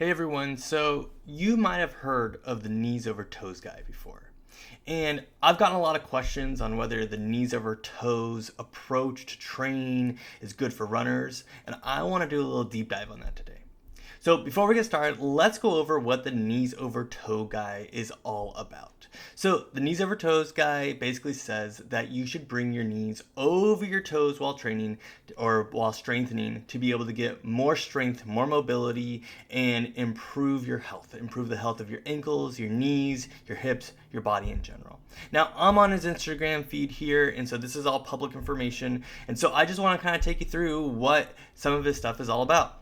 Hey everyone, so you might have heard of the knees over toes guy before. And I've gotten a lot of questions on whether the knees over toes approach to training is good for runners, and I want to do a little deep dive on that today. So before we get started, let's go over what the knees over toe guy is all about. So the knees over toes guy basically says that you should bring your knees over your toes while training or while strengthening to be able to get more strength, more mobility, and improve your health, improve the health of your ankles, your knees, your hips, your body in general. Now, I'm on his Instagram feed here, and so this is all public information. And so I just want to kind of take you through what some of his stuff is all about.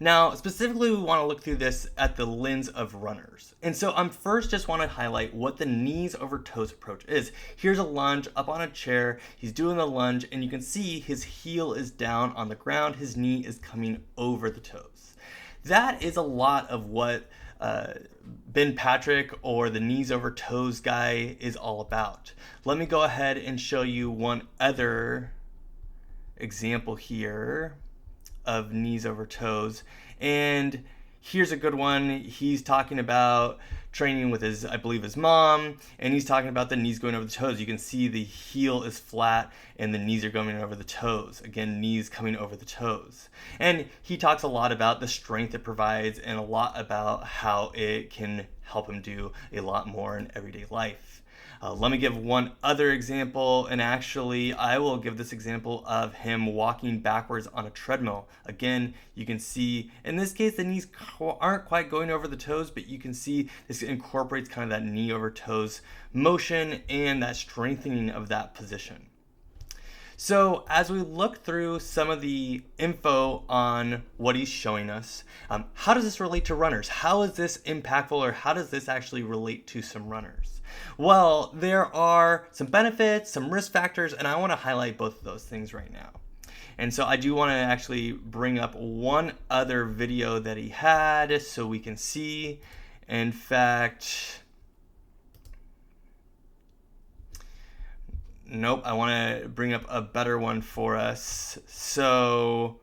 Now, specifically, we want to look through this at the lens of runners. And so I'm first just want to highlight what the knees over toes approach is. Here's a lunge up on a chair. He's doing the lunge, and you can see his heel is down on the ground. His knee is coming over the toes. That is a lot of what Ben Patrick or the knees over toes guy is all about. Let me go ahead and show you one other example here of knees over toes, and here's a good one. He's talking about training with his mom, and he's talking about the knees going over the toes. You can see the heel is flat and the knees are going over the toes. Again, knees coming over the toes. And he talks a lot about the strength it provides and a lot about how it can help him do a lot more in everyday life. Let me give one other example, and actually I will give this example of him walking backwards on a treadmill. Again, you can see in this case the knees aren't quite going over the toes, but you can see this incorporates kind of that knee over toes motion and that strengthening of that position. So as we look through some of the info on what he's showing us, how does this relate to runners? How is this impactful, or how does this actually relate to some runners? Well, there are some benefits, some risk factors, and I want to highlight both of those things right now. And so I do want to actually bring up one other video that he had so we can see. In fact, nope, I want to bring up a better one for us. So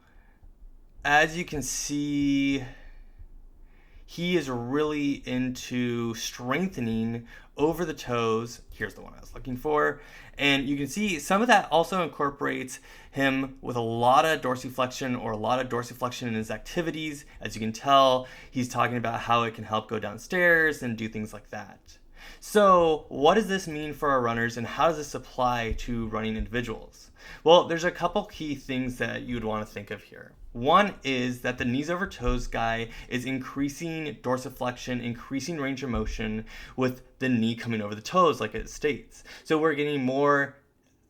as you can see, he is really into strengthening over the toes. Here's the one I was looking for. And you can see some of that also incorporates him with a lot of dorsiflexion in his activities. As you can tell, he's talking about how it can help go downstairs and do things like that. So what does this mean for our runners, and how does this apply to running individuals? Well, there's a couple key things that you would want to think of here. One is that the knees over toes guy is increasing dorsiflexion, increasing range of motion with the knee coming over the toes, like it states. So we're getting more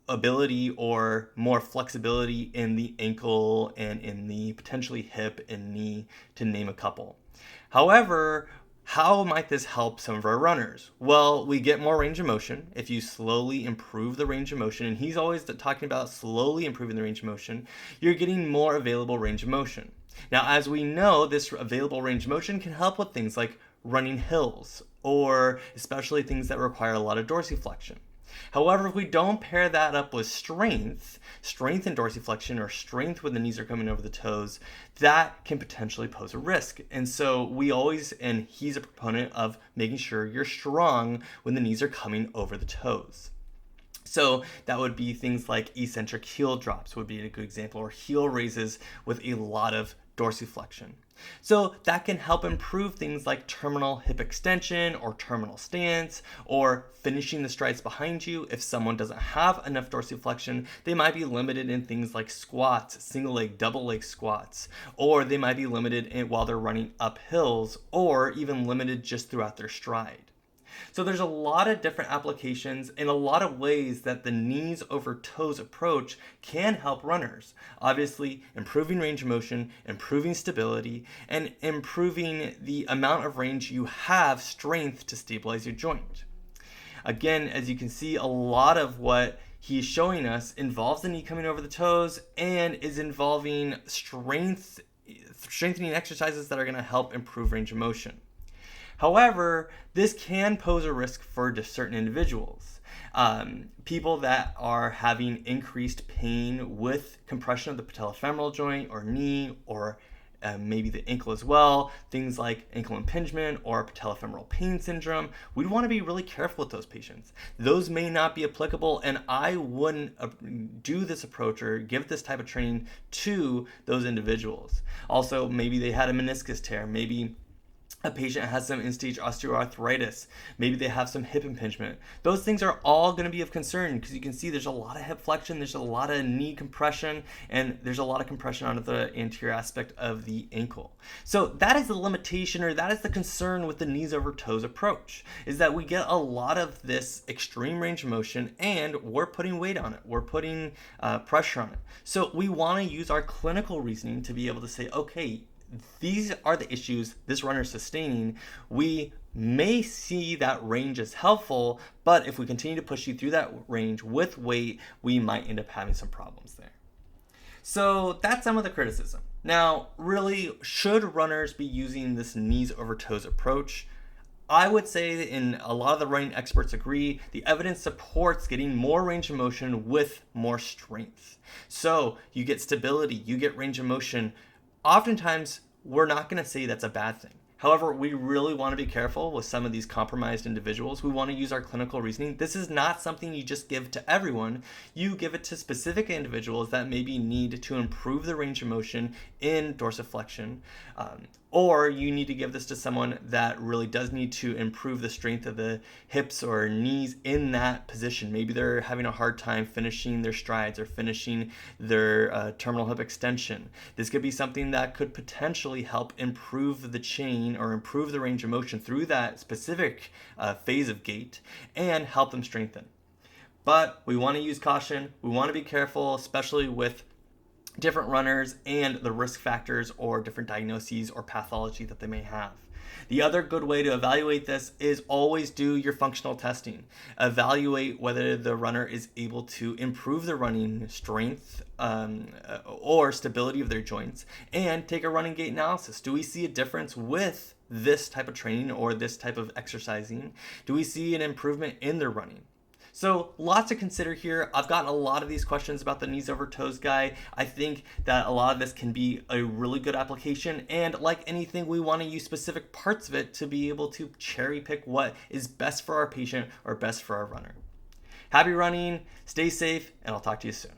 ability or more flexibility in the ankle and in the potentially hip and knee, to name a couple. However, how might this help some of our runners? Well, we get more range of motion if you slowly improve the range of motion, and he's always talking about slowly improving the range of motion. You're getting more available range of motion. Now, as we know, this available range of motion can help with things like running hills, or especially things that require a lot of dorsiflexion. However, if we don't pair that up with strength and dorsiflexion, or strength when the knees are coming over the toes, that can potentially pose a risk. And so he's a proponent of making sure you're strong when the knees are coming over the toes. So that would be things like eccentric heel drops would be a good example, or heel raises with a lot of dorsiflexion. So that can help improve things like terminal hip extension or terminal stance, or finishing the strides behind you. If someone doesn't have enough dorsiflexion, they might be limited in things like squats, single leg, double leg squats, or they might be limited while they're running up hills, or even limited just throughout their stride. So there's a lot of different applications and a lot of ways that the knees over toes approach can help runners. Obviously, improving range of motion, improving stability, and improving the amount of range you have, strength to stabilize your joint. Again, as you can see, a lot of what he's showing us involves the knee coming over the toes and is involving strengthening exercises that are going to help improve range of motion. However, this can pose a risk for certain individuals. People that are having increased pain with compression of the patellofemoral joint or knee, or maybe the ankle as well, things like ankle impingement or patellofemoral pain syndrome. We'd want to be really careful with those patients. Those may not be applicable, and I wouldn't do this approach or give this type of training to those individuals. Also, maybe they had a meniscus tear, maybe a patient has some end-stage osteoarthritis, maybe they have some hip impingement. Those things are all going to be of concern because you can see there's a lot of hip flexion, there's a lot of knee compression, and there's a lot of compression onto the anterior aspect of the ankle. So that is the limitation, or that is the concern with the knees over toes approach, is that we get a lot of this extreme range of motion and we're putting weight on it, we're putting pressure on it. So we want to use our clinical reasoning to be able to say, okay, these are the issues this runner is sustaining. We may see that range as helpful, but if we continue to push you through that range with weight, we might end up having some problems there. So that's some of the criticism. Now, really, should runners be using this knees over toes approach? I would say that in a lot of the running experts agree, the evidence supports getting more range of motion with more strength. So you get stability, you get range of motion. Oftentimes, we're not going to say that's a bad thing. However, we really want to be careful with some of these compromised individuals. We want to use our clinical reasoning. This is not something you just give to everyone. You give it to specific individuals that maybe need to improve the range of motion in dorsiflexion, or you need to give this to someone that really does need to improve the strength of the hips or knees in that position. Maybe they're having a hard time finishing their strides or finishing their terminal hip extension. This could be something that could potentially help improve the chain or improve the range of motion through that specific phase of gait and help them strengthen. But we want to use caution. We want to be careful, especially with different runners and the risk factors or different diagnoses or pathology that they may have. The other good way to evaluate this is always do your functional testing. Evaluate whether the runner is able to improve the running strength or stability of their joints, and take a running gait analysis. Do we see a difference with this type of training or this type of exercising? Do we see an improvement in their running? So lots to consider here. I've gotten a lot of these questions about the knees over toes guy. I think that a lot of this can be a really good application, and like anything, we want to use specific parts of it to be able to cherry pick what is best for our patient or best for our runner. Happy running, stay safe, and I'll talk to you soon.